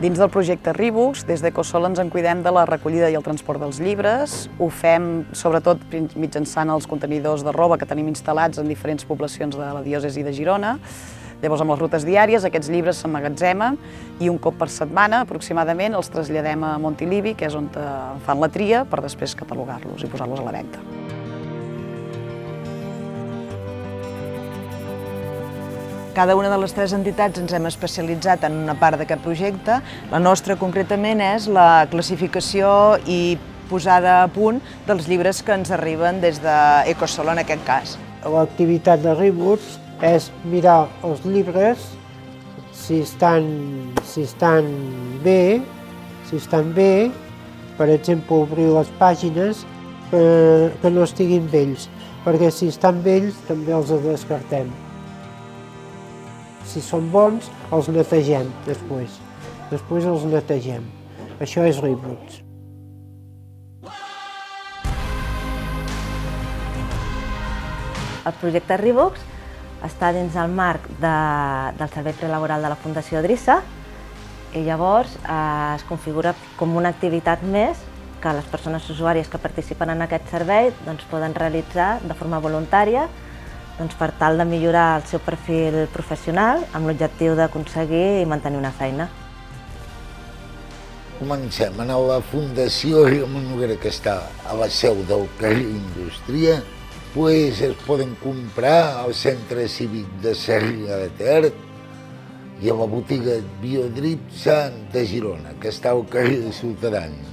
Dins del projecte Rebooks, des d'Ecosol ens en cuidem de la recollida i el transport dels llibres. Ho fem sobretot mitjançant els contenidors de roba que tenim instal·lats en diferents poblacions de la diòcesi de Girona. Llavors, amb les rutes diàries, aquests llibres s'emmagatzemen i un cop per setmana, aproximadament, els traslladem a Montilivi, que és on fan la tria, per després catalogar-los i posar-los a la venda. Cada una de les tres entitats ens hem especialitzat en una part d'aquest projecte. La nostra, concretament, és la classificació i posada a punt dels llibres que ens arriben des d'Ecosol, en aquest cas. L'activitat de Rebooks és mirar els llibres si estan bé, per exemple, obrir les pàgines que no estiguin vells, perquè si estan vells també els descartem. Si són bons, els netegem després. Després els netegem. Això és Rebooks. El projecte Rebooks està dins el marc del servei prelaboral de la Fundació Drissa i llavors es configura com una activitat més que les persones usuàries que participen en aquest servei poden realitzar de forma voluntària per tal de millorar el seu perfil professional amb l'objectiu d'aconseguir i mantenir una feina. Comencem a la Fundació Ramon Noguera, que està a la seu del carrer Indústria. Es poden comprar al Centre Cívic de Sarrià de Ter i a la botiga Biodrip Sant de Girona, que està al carrer de Ciutadans.